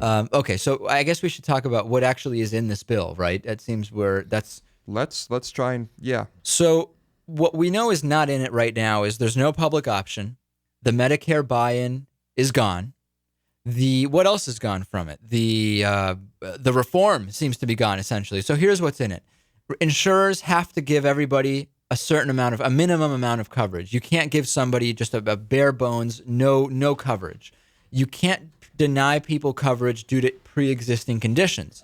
Okay, so I guess we should talk about what actually is in this bill, right? It seems Let's try and yeah. So what we know is not in it right now is there's no public option. The Medicare buy-in is gone. What else is gone from it? The reform seems to be gone essentially. So here's what's in it. Insurers have to give everybody a minimum amount of coverage. You can't give somebody just a bare bones, no coverage. You can't deny people coverage due to pre-existing conditions.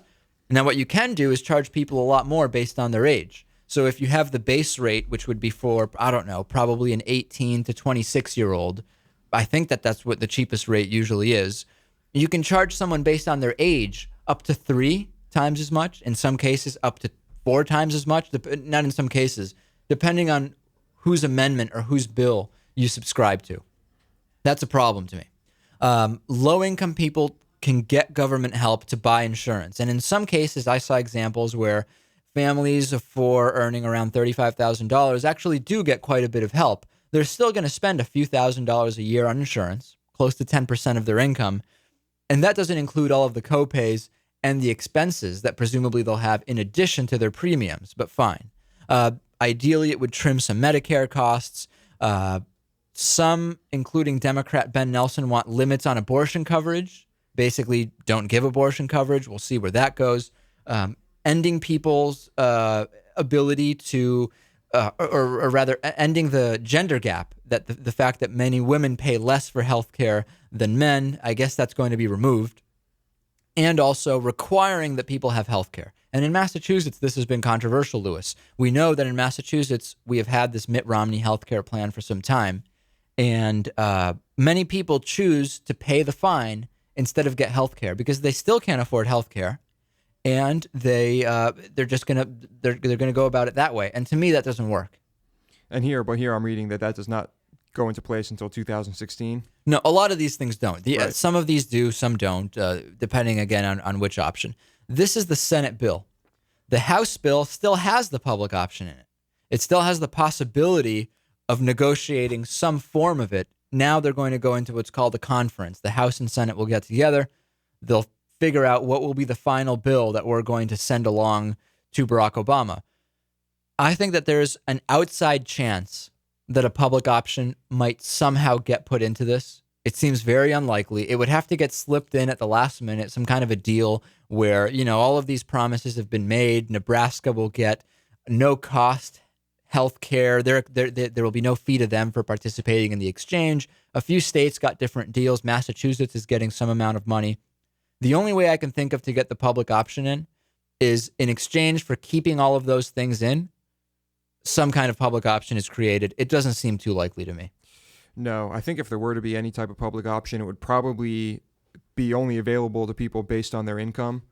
Now, what you can do is charge people a lot more based on their age. So if you have the base rate, which would be for, I don't know, probably an 18 to 26-year-old, I think that's what the cheapest rate usually is. You can charge someone based on their age up to 3 times as much, in some cases up to 4 times as much, not in some cases, depending on whose amendment or whose bill you subscribe to. That's a problem to me. Low-income people can get government help to buy insurance. And in some cases, I saw examples where families for earning around $35,000 actually do get quite a bit of help. They're still going to spend a few $1,000s a year on insurance, close to 10% of their income. And that doesn't include all of the copays and the expenses that presumably they'll have in addition to their premiums, but fine. Ideally, it would trim some Medicare costs. Some, including Democrat Ben Nelson, want limits on abortion coverage. Basically, don't give abortion coverage. We'll see where that goes. Ending people's ability to, or rather, ending the gender gap, that the fact that many women pay less for health care than men, I guess that's going to be removed. And also requiring that people have health care. And in Massachusetts, this has been controversial, Lewis. We know that in Massachusetts, we have had this Mitt Romney health care plan for some time. And many people choose to pay the fine instead of get health care because they still can't afford health care. And they're gonna go about it that way. And to me, that doesn't work. And here I'm reading that does not go into place until 2016. No, a lot of these things don't. Right. Some of these do, some don't, depending again on which option. This is the Senate bill. The House bill still has the public option in it. It still has the possibility of negotiating some form of it. Now they're going to go into what's called a conference. The House and Senate will get together. They'll figure out what will be the final bill that we're going to send along to Barack Obama. I think that there's an outside chance that a public option might somehow get put into this. It seems very unlikely. It would have to get slipped in at the last minute, some kind of a deal where, all of these promises have been made. Nebraska will get no cost health care. There will be no fee to them for participating in the exchange. A few states got different deals. Massachusetts is getting some amount of money. The only way I can think of to get the public option in is in exchange for keeping all of those things in, some kind of public option is created. It doesn't seem too likely to me. No, I think if there were to be any type of public option, it would probably be only available to people based on their income.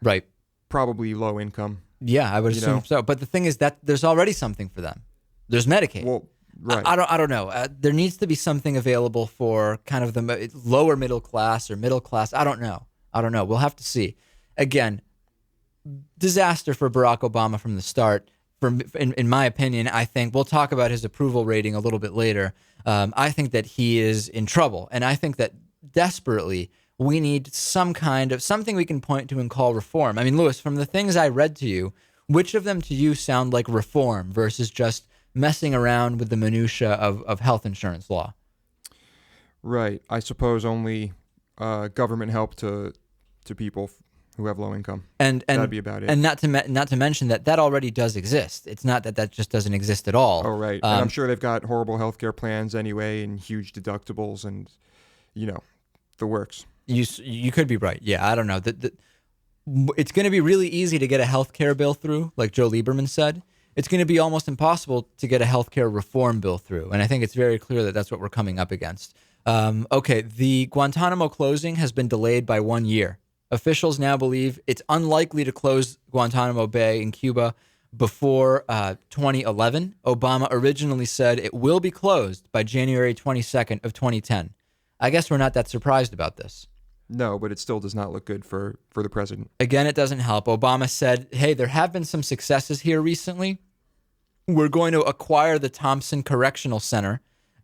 Right. Probably low income. Yeah, I would assume so. But the thing is that there's already something for them. There's Medicaid. Well, right. I don't know. There needs to be something available for kind of the lower middle class or middle class. I don't know. We'll have to see. Again, disaster for Barack Obama from the start. In my opinion, I think we'll talk about his approval rating a little bit later. I think that he is in trouble. And I think that desperately we need something we can point to and call reform. I mean, Lewis, from the things I read to you, which of them to you sound like reform versus just messing around with the minutia of health insurance law? Right. I suppose only government help to people who have low income. And that'd be about it. And not to mention that already does exist. It's not that just doesn't exist at all. Oh, right. And I'm sure they've got horrible healthcare plans anyway and huge deductibles and, the works. You could be right. Yeah, I don't know. It's going to be really easy to get a healthcare bill through, like Joe Lieberman said. It's going to be almost impossible to get a healthcare reform bill through. And I think it's very clear that that's what we're coming up against. Okay, the Guantanamo closing has been delayed by 1 year. Officials now believe it's unlikely to close Guantanamo Bay in Cuba before 2011. Obama originally said it will be closed by January 22nd of 2010. I guess we're not that surprised about this. No, but it still does not look good for the president. Again, it doesn't help. Obama said, hey, there have been some successes here recently. We're going to acquire the Thompson Correctional Center,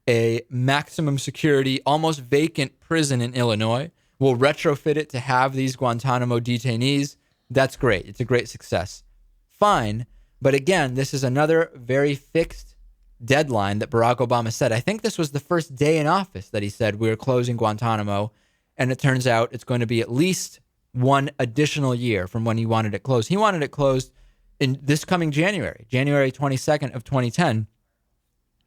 a maximum security, almost vacant prison in Illinois. We'll retrofit it to have these Guantanamo detainees. That's great. It's a great success. Fine. But again, this is another very fixed deadline that Barack Obama said. I think this was the first day in office that he said we were closing Guantanamo. And it turns out it's going to be at least one additional year from when he wanted it closed. He wanted it closed in this coming January 22nd of 2010.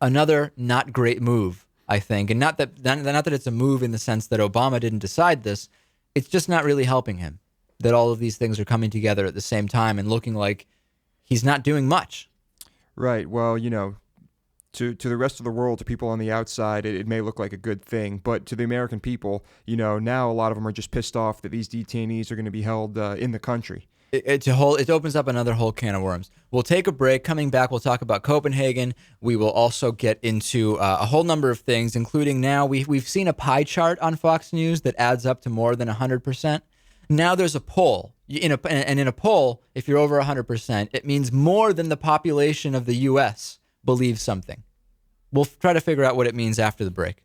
Another not great move, I think. And not that it's a move in the sense that Obama didn't decide this. It's just not really helping him that all of these things are coming together at the same time and looking like he's not doing much. Right. Well, to the rest of the world, to people on the outside, it may look like a good thing. But to the American people, now a lot of them are just pissed off that these detainees are going to be held in the country. It opens up another whole can of worms. We'll take a break. Coming back, we'll talk about Copenhagen. We will also get into a whole number of things, including now we've seen a pie chart on Fox News that adds up to more than 100%. Now there's a poll. In a poll, if you're over 100%, it means more than the population of the U.S. believes something. We'll try to figure out what it means after the break.